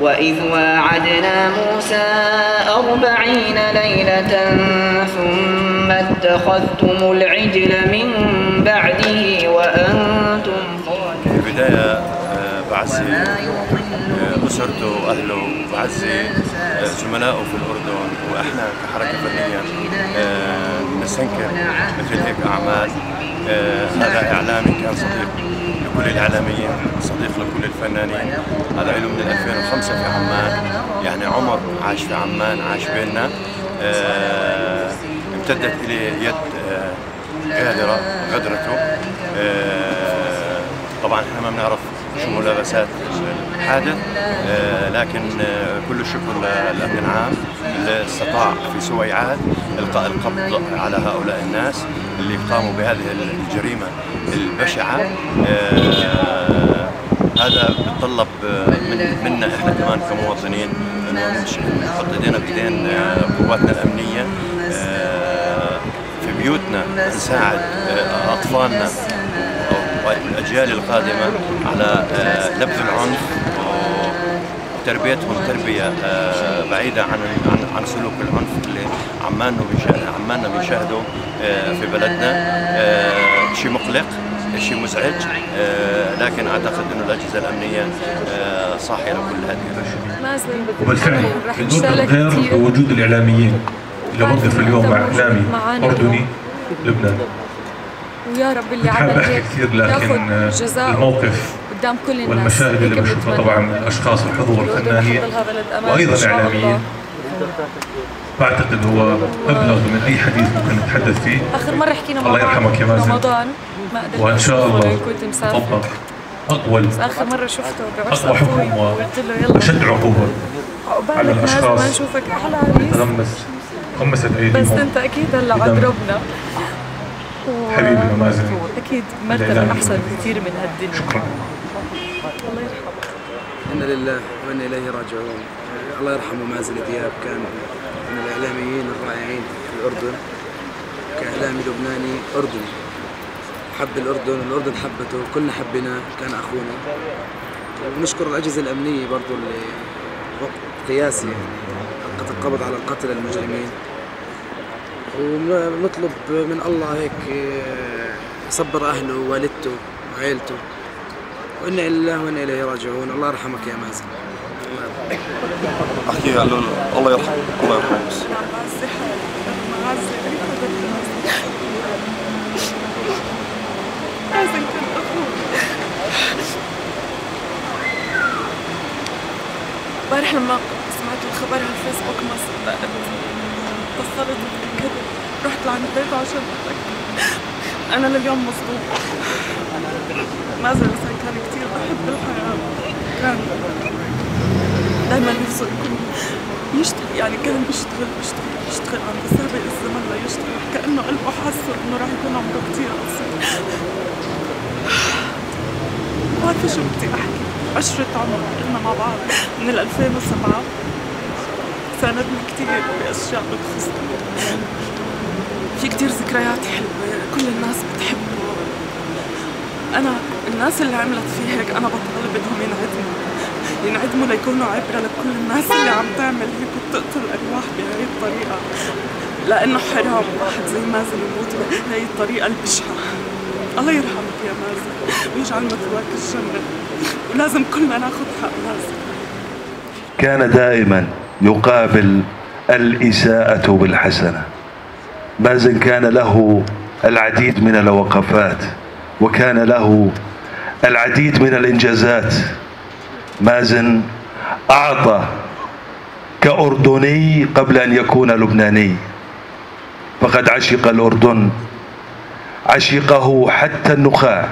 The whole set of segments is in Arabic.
وإذ واعدنا موسى 40 ليلة ثم اتخذتم العجل من بعده وأنتم ظالمون. في البداية بعزي أسرته وأهله، بعزي زملائه في الأردن، وإحنا كحركة فنية نستنكر مثل هيك أعمال. هذا إعلامي كان صديق لكل الإعلاميين، صديق لكل الفنانين. هذا له من 2005 في عمان، يعني عمر عاش في عمان، عاش بيننا. امتدت إليه يد غادرة غدرته. طبعا احنا ما بنعرف شو ملابسات الحادث، لكن كل الشكر للأمن العام اللي استطاع في سويعات إلقاء القبض على هؤلاء الناس اللي قاموا بهذه الجريمة البشعة. هذا بيتطلب منا احنا كمان كمواطنين نحط ايدينا بايدين قواتنا الأمنية في بيوتنا، نساعد أطفالنا والأجيال القادمة على نبذ العنف وتربيتهم تربية بعيدة عن سلوك العنف اللي عمالنا بنشاهده في بلدنا. شيء مقلق، شيء مزعج، لكن أعتقد أن الأجهزة الأمنية صاحية لكل هذه الأشياء. وبالفعل الأردن غير وجود الإعلاميين اللي وقف اليوم مع إعلامي أردني لبنان. ويا رب اللي عمل هيك كثير، لكن الموقف قدام كل الناس والمشاهد اللي بنشوفها طبعا من الاشخاص الحضور الفنانين وايضا اعلاميين، بعتقد هو ابلغ من اي حديث ممكن نتحدث فيه. اخر مره حكينا الله يرحمك يا مازن، رمضان ما قدرت، وان شاء الله طبق اقوى اخر مره شفته اقوى حكم واشد عقوبه على الاشخاص ما نشوفك احلى عريس خمست ايديهم. بس انت اكيد هلا عذربنا حبيبنا مازن، اكيد مرتبه احسن بكثير من هالدنيا. شكرا. الله يرحمه. إنا لله وإنا إليه راجعون. الله يرحمه مازن دياب، كان من الإعلاميين الرائعين في الأردن، كإعلامي لبناني أردني، حب الأردن والأردن حبته، كلنا حبيناه، كان أخونا. ونشكر الأجهزة الأمنية برضو اللي وقت قياسي يعني القبض على القتلة المجرمين. ونطلب من الله هيك يصبر أهله ووالدته وعائلته، وإنا لله وإنا إليه راجعون. الله يرحمك يا مازن. أحكي له الله يرحمه، الله يرحمه. بس امبارح لما سمعت الخبر على الفيسبوك ما صدقت، اتصلت وتأكدت، رحت لعند البيت عشان أتأكد. أنا لليوم مصدومة. مازن إنسان كان كتير بحب الحياة، كان دايما نفسه يكون يشتغل، يعني كان بيشتغل عم بيسابق الزمن ليشتغل، كأنه قلبه حاسه إنه راح يكون عمره كتير قصير. ما بعرف شو بدي أحكي. عشرة عمر كنا مع بعض من 2007، ساندني كتير بأشياء بتخصني، في كتير ذكريات حلوة، كل الناس بتحبه. أنا الناس اللي عملت فيه هيك أنا بطالب بدهم ينعدموا ليكونوا عبرة لكل الناس اللي عم تعمل هيك وبتقتل الأرواح بهاي الطريقة، لأنه حرام واحد زي مازن يموت بهاي الطريقة البشعة. الله يرحمك يا مازن ويجعل مثواك الجنة، ولازم كلنا ناخذ حق مازن. كان دائما يقابل الإساءة بالحسنة. مازن كان له العديد من الوقفات وكان له العديد من الإنجازات. مازن أعطى كأردني قبل أن يكون لبناني، فقد عشق الأردن، عشقه حتى النخاع.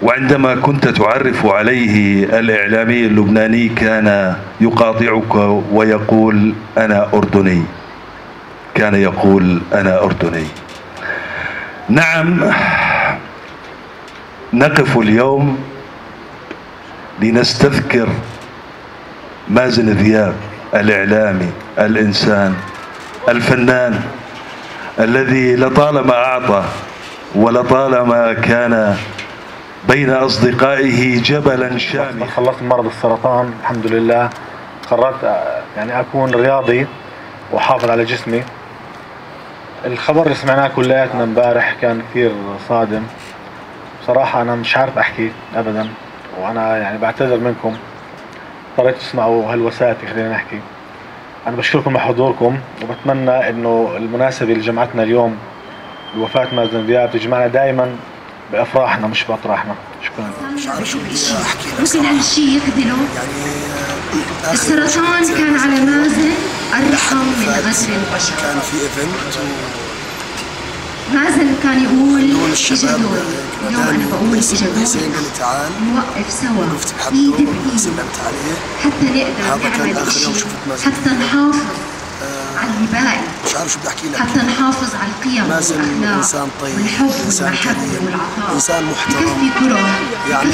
وعندما كنت تعرف عليه الإعلامي اللبناني كان يقاطعك ويقول أنا أردني، كان يقول أنا أردني. نعم، نقف اليوم لنستذكر مازن دياب، الإعلامي، الإنسان، الفنان الذي لطالما أعطى ولطالما كان بين أصدقائه جبلا شامخا. خلصت مرض السرطان الحمد لله، قررت يعني أكون رياضي وحافظ على جسمي. الخبر اللي سمعناه كلياتنا امبارح كان كثير صادم بصراحة. أنا مش عارف أحكي أبدا، وأنا يعني بعتذر منكم اضطريت تسمعوا هالوساتي. خلينا نحكي، أنا بشكركم على حضوركم، وبتمنى إنه المناسبة اللي جمعتنا اليوم بوفاة مازن دياب تجمعنا دائما بأفراحنا مش بأطراحنا. شكرا. مش عارف شو بدي أحكي لك صراحة. ممكن هالشيء يخذله؟ يعني السرطان كان على مازن أرحم من غسل البشر. كان في إيفنت مازن كان يقول إجا دور، اليوم أنا بقول إجا دور نوقف سوا إيد بإيد حتى نقدر نعمل شيء، حتى نحافظ على اللي باقي، مش عارف شو بدي احكي لك، حتى نحافظ على القيم والاخلاق، انسان طيب، والحب والمحبه والعطاء، انسان محترم، بكفي كره، يعني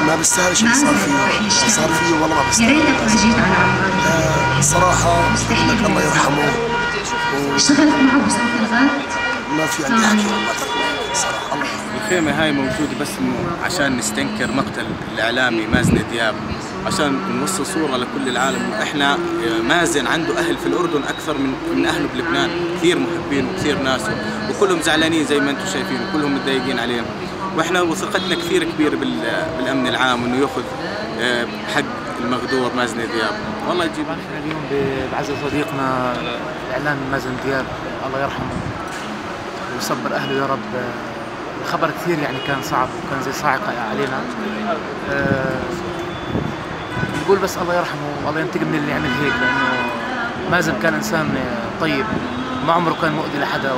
ما بيستاهلش اللي صار فيه، صار فيه والله ما بيستاهل. يا ريتك ما جيت على عمري صراحه، لك الله يرحمه. اشتغلت معه بسوق الغد، ما في عندي احكي والله صراحه. الله الخيمه هاي موجوده بس انه عشان نستنكر مقتل الاعلامي مازن دياب، عشان نوصل صورة لكل العالم إنه إحنا مازن عنده أهل في الأردن أكثر من أهله بلبنان، كثير محبين وكثير ناسه، وكلهم زعلانين زي ما أنتم شايفين، وكلهم متضايقين عليه، وإحنا وثقتنا كثير كبيرة بالأمن العام إنه يأخذ حق المغدور مازن دياب. والله يجيب. احنا اليوم بعزة صديقنا الإعلامي مازن دياب الله يرحمه ويصبر أهله يا رب. الخبر كثير يعني كان صعب وكان زي صاعقة علينا. نقول بس الله يرحمه والله ينتقم من اللي عمل هيك، لأنه مازن كان إنسان طيب، ما عمره كان مؤذي لحدا،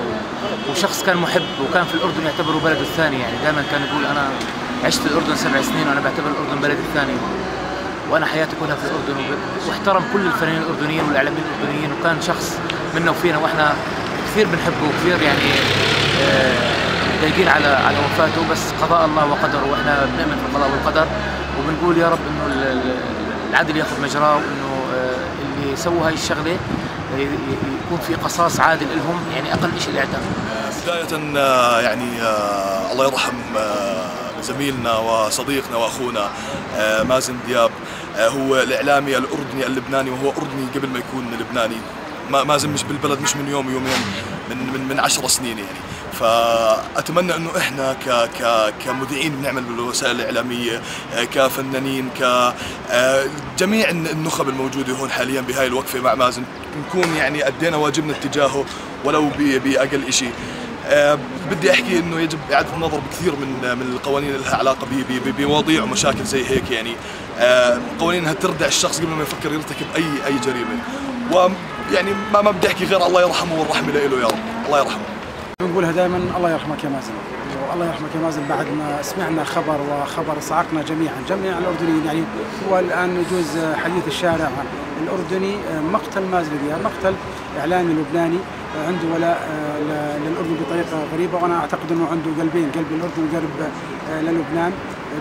وشخص كان محب، وكان في الأردن يعتبره بلده الثاني. يعني دائما كان يقول أنا عشت في الأردن 7 سنين وأنا بعتبر الأردن بلدي الثاني، وأنا حياتي كلها في الأردن. واحترم كل الفنانين الأردنيين والإعلاميين الأردنيين، وكان شخص منا وفينا، وإحنا كثير بنحبه وكثير يعني متضايقين على وفاته، بس قضاء الله وقدره، وإحنا بنؤمن في القضاء والقدر، وبنقول يا رب إنه العدل ياخذ مجراه، وإنه اللي سووا هاي الشغلة يكون في قصاص عادل لهم، يعني أقل شيء الإعدام. بداية يعني الله يرحم زميلنا وصديقنا وأخونا مازن دياب. هو الإعلامي الأردني اللبناني، وهو أردني قبل ما يكون لبناني. مازن مش بالبلد مش من يوم ويومين، من 10 سنين يعني. فأتمنى إنه إحنا كمذيعين بنعمل بالوسائل الإعلامية، كفنانين، كجميع النخب الموجودة هون حاليا بهاي الوقفة مع مازن، نكون يعني أدينا واجبنا اتجاهه ولو بأقل شيء. بدي أحكي إنه يجب إعادة النظر بكثير من القوانين اللي لها علاقة بمواضيع ومشاكل زي هيك، يعني قوانين انها تردع الشخص قبل ما يفكر يرتكب أي جريمة. ويعني ما بدي أحكي غير الله يرحمه والرحمة له يا رب. الله يرحمه. بنقولها دائما الله يرحمك يا مازن، الله يرحمك يا مازن. بعد ما سمعنا خبر صعقنا جميع الأردنيين، يعني هو الآن يجوز حديث الشارع الأردني مقتل مازن دياب، مقتل إعلامي لبناني عنده ولاء للأردن بطريقة غريبة، وأنا أعتقد أنه عنده قلبين، قلب الأردن وقلب للبنان.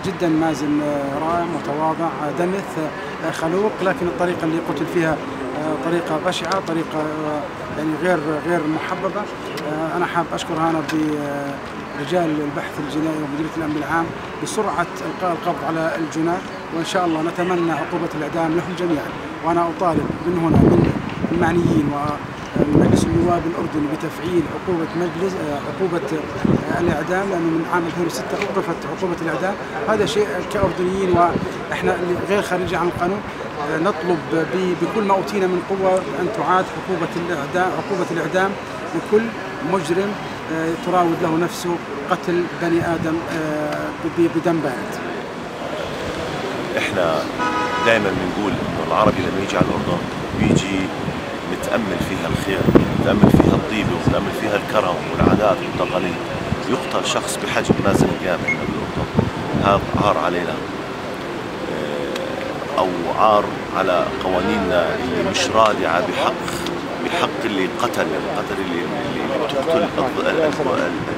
جدا مازن رائع متواضع دمث خلوق، لكن الطريقة اللي قتل فيها طريقة بشعة، طريقة يعني غير محببة. أنا حاب أشكر هنا برجال البحث الجنائي ومديرية الأمن العام بسرعة إلقاء القبض على الجناة، وإن شاء الله نتمنى عقوبة الإعدام لهم جميعا. وأنا أطالب من هنا من المعنيين ومجلس النواب الأردني بتفعيل عقوبة الإعدام، لأنه من عام 2006 وقفت عقوبة الإعدام. هذا شيء كأردنيين وإحنا غير خارجي عن القانون نطلب بكل ما أوتينا من قوة أن تعاد عقوبة الإعدام لكل مجرم تراود له نفسه قتل بني آدم بدم بارد. إحنا دائما بنقول إنه العربي لما يجي على الأردن بيجي نتأمل فيها الخير، نتأمل فيها الطيبة، ونتأمل فيها الكرم والعادات والتقاليد. يقتل شخص بحجم مازن دياب من الأردن، هذا عار علينا، أو عار على قوانيننا اللي مش رادعة بحق اللي قتل اللي بتقتل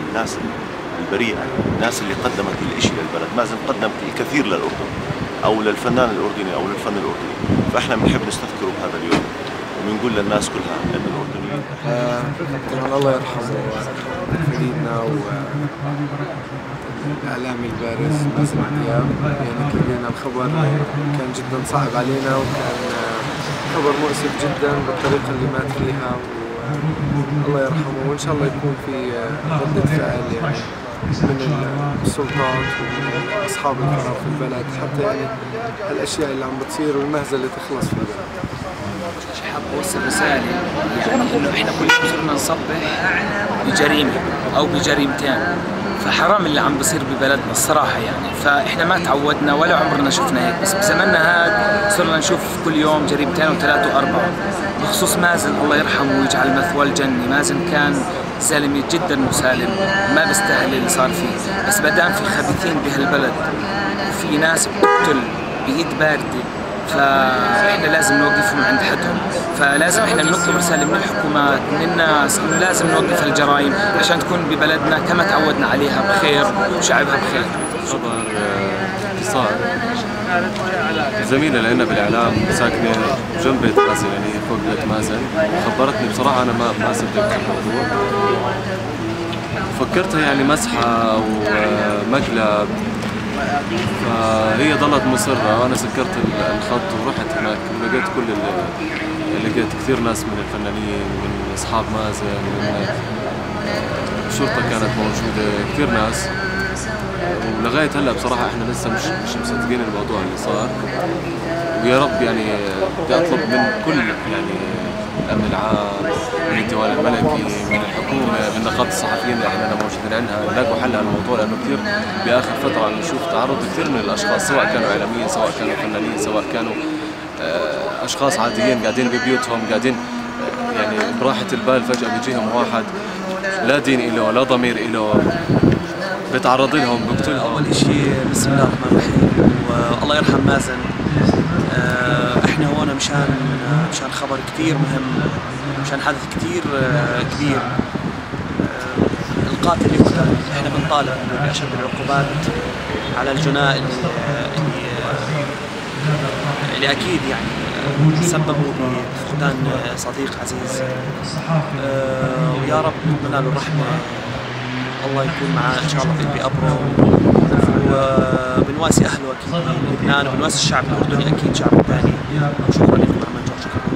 الناس البريئة، الناس اللي قدمت الإشي للبلد. مازن قدم الكثير للأردن أو للفنان الأردني أو للفن الأردني، فإحنا بنحب نستذكره بهذا اليوم، وبنقول للناس كلها إن الأردنيين الله يرحمه سيدنا الإعلامي البارز مازن دياب. يعني لقينا الخبر كان جدا صعب علينا، وكان خبر مؤسف جدا بالطريقة اللي مات فيها، الله يرحمه. وإن شاء الله يكون في ردة فعل يعني من السلطات وأصحاب القرار في البلد، حتى يعني هالأشياء اللي عم بتصير والمهزلة اللي تخلص في البلد. حاب أوصل رسالة إنه إحنا كل يوم صرنا نصبح بجريمة أو بجريمتين، فحرام اللي عم بصير ببلدنا الصراحة يعني. فإحنا ما تعودنا ولا عمرنا شفنا هيك، بس بزمننا هذا صرنا نشوف كل يوم جريمتين وثلاثة وأربعة. بخصوص مازن الله يرحمه ويجعل مثواه الجنة، مازن كان زلمة جدا مسالم، ما بيستاهل اللي صار فيه، بس مادام في خبيثين بهالبلد وفي ناس بتقتل بإيد باردة، فاحنا لازم نوقفهم عند حدهم. فلازم احنا نطلب رساله من الحكومات من الناس انه لازم نوقف الجرائم عشان تكون ببلدنا كما تعودنا عليها بخير وشعبها بخير. خبر اتصال زميلة لنا بالاعلام ساكنه جنب بيت مازن، يعني فوق بيت مازن، خبرتني بصراحه انا ما صدقت الموضوع، فكرتها يعني مسحه ومقلب، فهي ظلت مصرة وأنا سكرت الخط ورحت هناك ولقيت لقيت كثير ناس من الفنانين من أصحاب مازن، من الشرطة كانت موجودة، كثير ناس. ولغاية هلا بصراحة احنا لسه مش مصدقين الموضوع اللي صار، ويا رب يعني بدي أطلب من كل يعني الأمن العام، من الديوان الملكي، من الحكومة، من نقابة الصحفيين اللي احنا موجودين عندها يلاقوا حل على الموضوع، لأنه كثير بآخر فترة عم نشوف تعرض كثير من الأشخاص، سواء كانوا إعلاميين، سواء كانوا فنانين، سواء كانوا أشخاص عاديين قاعدين ببيوتهم، قاعدين يعني براحة البال، فجأة بيجيهم واحد لا دين إله ولا ضمير إله بيتعرض لهم بقتلهم. أول شيء بسم الله الرحمن الرحيم، والله يرحم مازن. احنا هون مشان خبر كثير مهم، مشان حدث كثير كبير. القاتل يقتل، احنا بنطالب بأشد العقوبات على الجناة اللي اكيد يعني سببوا بفقدان صديق عزيز، ويا رب نتمنى له الرحمة، الله يكون معاه ان شاء الله في بقبره، وبنواسي اهله اكيد بلبنان، وبنواسي الشعب الاردني اكيد، شعب ثاني. شكرا لكم. شكرا.